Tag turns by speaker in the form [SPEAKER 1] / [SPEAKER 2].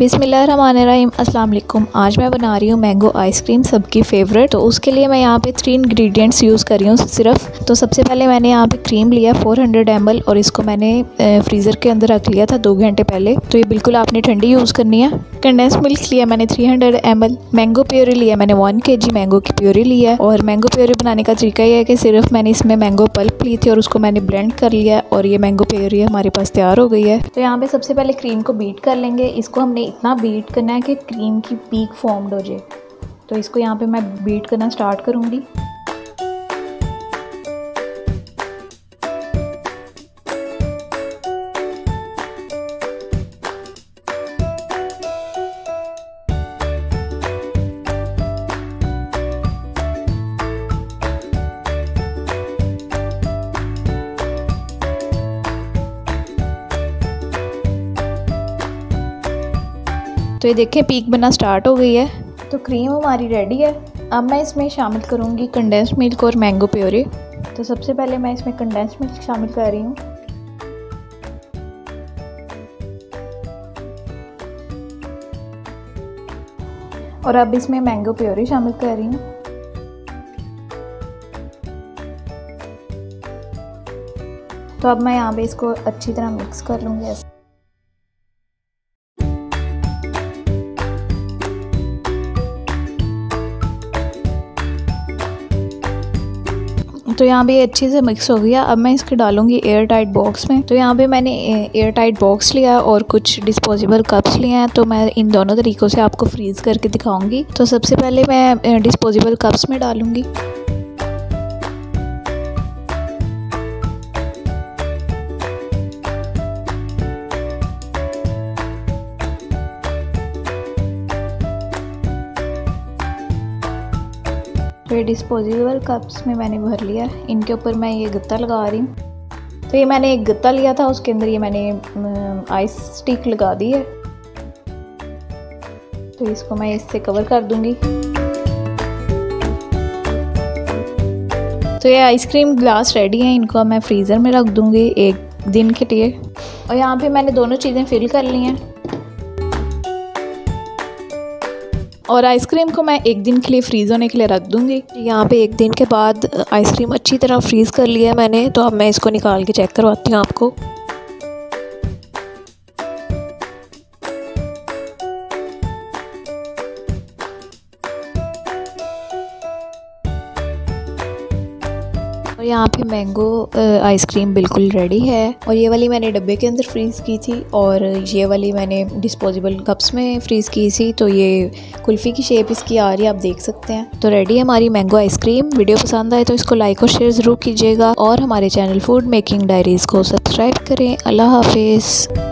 [SPEAKER 1] बिस्मिल्लाहिर्रहमानिर्रहीम अस्सलाम वालेकुम। आज मैं बना रही हूँ मैंगो आइसक्रीम, सबकी फ़ेवरेट। तो उसके लिए मैं यहाँ पे 3 इंग्रेडिएंट्स यूज़ कर रही हूँ सिर्फ। तो सबसे पहले मैंने यहाँ पे क्रीम लिया 400 ml और इसको मैंने फ्रीज़र के अंदर रख लिया था 2 घंटे पहले। तो ये बिल्कुल आपने ठंडी यूज़ करनी है। कंडेंस मिल्क लिया मैंने 300 ml। मैंगो प्योरी लिया मैंने 1 kg मैंगो की प्योरी लिया। और मैंगो प्योरी बनाने का तरीका ये है कि सिर्फ मैंने इसमें मैंगो पल्प ली थी और उसको मैंने ब्लेंड कर लिया और ये मैंगो प्योरी हमारे पास तैयार हो गई है। तो यहाँ पे सबसे पहले क्रीम को बीट कर लेंगे। इसको हमने इतना बीट करना है कि क्रीम की पीक फॉर्म्ड हो जाए। तो इसको यहाँ पे मैं बीट करना स्टार्ट करूँगी। तो ये देखें पीक बनना स्टार्ट हो गई है। तो क्रीम हमारी रेडी है। अब मैं इसमें शामिल करूँगी कंडेंस मिल्क और मैंगो प्योरी। तो सबसे पहले मैं इसमें कंडेंस मिल्क शामिल कर रही हूँ। और अब इसमें मैंगो प्योरी शामिल कर रही हूँ। तो अब मैं यहाँ पे इसको अच्छी तरह मिक्स कर लूँगी ऐसे। तो यहाँ पे अच्छे से मिक्स हो गया। अब मैं इसके डालूंगी एयर टाइट बॉक्स में। तो यहाँ पे मैंने एयर टाइट बॉक्स लिया और कुछ डिस्पोजेबल कप्स लिए हैं। तो मैं इन दोनों तरीक़ों से आपको फ्रीज़ करके दिखाऊंगी। तो सबसे पहले मैं डिस्पोजेबल कप्स में डालूंगी। फिर डिस्पोजेबल कप्स में मैंने भर लिया। इनके ऊपर मैं ये गत्ता लगा रही हूँ। तो ये मैंने एक गत्ता लिया था, उसके अंदर ये मैंने आइस स्टिक लगा दी है। तो इसको मैं इससे कवर कर दूंगी। तो ये आइसक्रीम ग्लास रेडी है। इनको मैं फ्रीज़र में रख दूंगी 1 दिन के लिए। और यहाँ पे मैंने दोनों चीज़ें फिल कर ली हैं। और आइसक्रीम को मैं 1 दिन के लिए फ्रीज़ होने के लिए रख दूँगी। यहाँ पे 1 दिन के बाद आइसक्रीम अच्छी तरह फ्रीज़ कर लिया है मैंने। तो अब मैं इसको निकाल के चेक करवाती हूँ आपको। और यहाँ पे मैंगो आइसक्रीम बिल्कुल रेडी है। और ये वाली मैंने डब्बे के अंदर फ्रीज़ की थी और ये वाली मैंने डिस्पोजेबल कप्स में फ्रीज़ की थी। तो ये कुल्फ़ी की शेप इसकी आ रही है, आप देख सकते हैं। तो रेडी है हमारी मैंगो आइसक्रीम। वीडियो पसंद आए तो इसको लाइक और शेयर ज़रूर कीजिएगा और हमारे चैनल फूड मेकिंग डायरीज़ को सब्सक्राइब करें। अल्लाह हाफिज़।